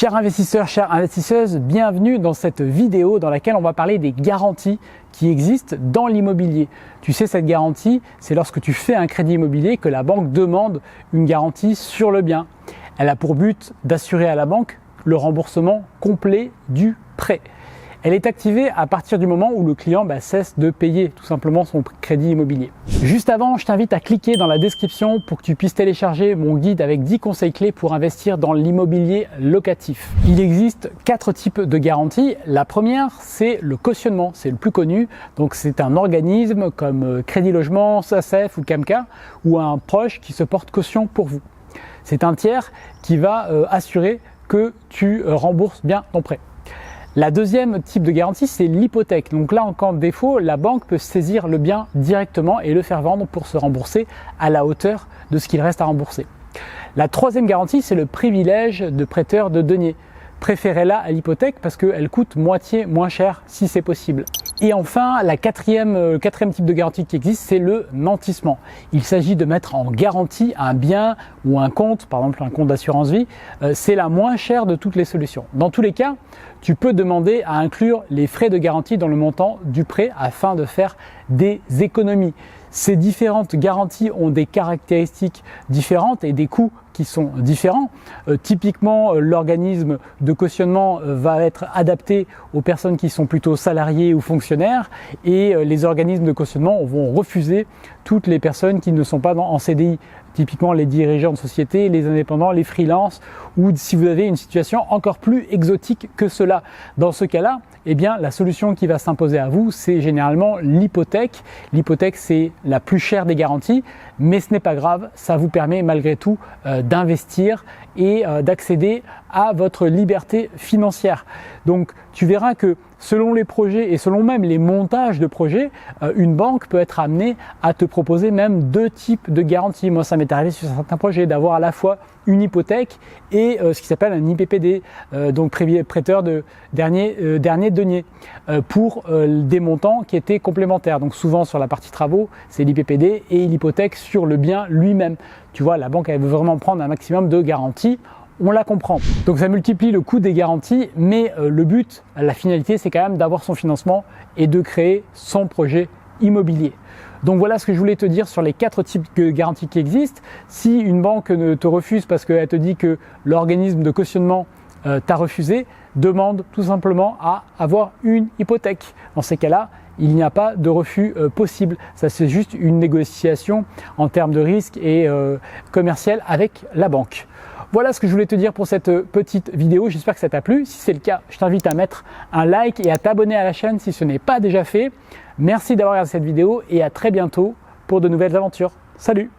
Chers investisseurs, chères investisseuses, bienvenue dans cette vidéo dans laquelle on va parler des garanties qui existent dans l'immobilier. Tu sais, cette garantie, c'est lorsque tu fais un crédit immobilier que la banque demande une garantie sur le bien. Elle a pour but d'assurer à la banque le remboursement complet du prêt. Elle est activée à partir du moment où le client cesse de payer tout simplement son crédit immobilier. Juste avant, je t'invite à cliquer dans la description pour que tu puisses télécharger mon guide avec 10 conseils clés pour investir dans l'immobilier locatif. Il existe 4 types de garanties. La première, c'est le cautionnement, c'est le plus connu. Donc c'est un organisme comme Crédit Logement, SACEF ou CAMCA ou un proche qui se porte caution pour vous. C'est un tiers qui va assurer que tu rembourses bien ton prêt. La deuxième type de garantie, c'est l'hypothèque. Donc là, en cas de défaut, la banque peut saisir le bien directement et le faire vendre pour se rembourser à la hauteur de ce qu'il reste à rembourser. La troisième garantie, c'est le privilège de prêteur de deniers. Préférez-la à l'hypothèque parce qu'elle coûte moitié moins cher si c'est possible. Et enfin, la quatrième type de garantie qui existe, c'est le nantissement. Il s'agit de mettre en garantie un bien ou un compte, par exemple un compte d'assurance vie. C'est la moins chère de toutes les solutions. Dans tous les cas, tu peux demander à inclure les frais de garantie dans le montant du prêt afin de faire des économies. Ces différentes garanties ont des caractéristiques différentes et des coûts qui sont différents. Typiquement, l'organisme de cautionnement va être adapté aux personnes qui sont plutôt salariées ou fonctionnaires et les organismes de cautionnement vont refuser toutes les personnes qui ne sont pas en CDI. Typiquement les dirigeants de société, les indépendants, les freelances ou si vous avez une situation encore plus exotique que cela. Dans ce cas-là, la solution qui va s'imposer à vous, c'est généralement l'hypothèque. L'hypothèque, c'est la plus chère des garanties, mais ce n'est pas grave, ça vous permet malgré tout d'investir et d'accéder à votre liberté financière. Donc tu verras que selon les projets et selon même les montages de projets, une banque peut être amenée à te proposer même 2 types de garanties. Moi, ça m'est arrivé sur certains projets d'avoir à la fois une hypothèque et ce qui s'appelle un IPPD, donc prêteur de dernier denier, pour des montants qui étaient complémentaires. Donc souvent sur la partie travaux, c'est l'IPPD et l'hypothèque sur le bien lui-même. Tu vois, la banque elle veut vraiment prendre un maximum de garanties. On la comprend. Donc ça multiplie le coût des garanties, mais le but, la finalité, c'est quand même d'avoir son financement et de créer son projet immobilier. Donc voilà ce que je voulais te dire sur les 4 types de garanties qui existent. Si une banque ne te refuse parce qu'elle te dit que l'organisme de cautionnement t'a refusé, demande tout simplement à avoir une hypothèque. Dans ces cas-là, il n'y a pas de refus possible. Ça, c'est juste une négociation en termes de risque et commercial avec la banque. Voilà ce que je voulais te dire pour cette petite vidéo, j'espère que ça t'a plu. Si c'est le cas, je t'invite à mettre un like et à t'abonner à la chaîne si ce n'est pas déjà fait. Merci d'avoir regardé cette vidéo et à très bientôt pour de nouvelles aventures. Salut!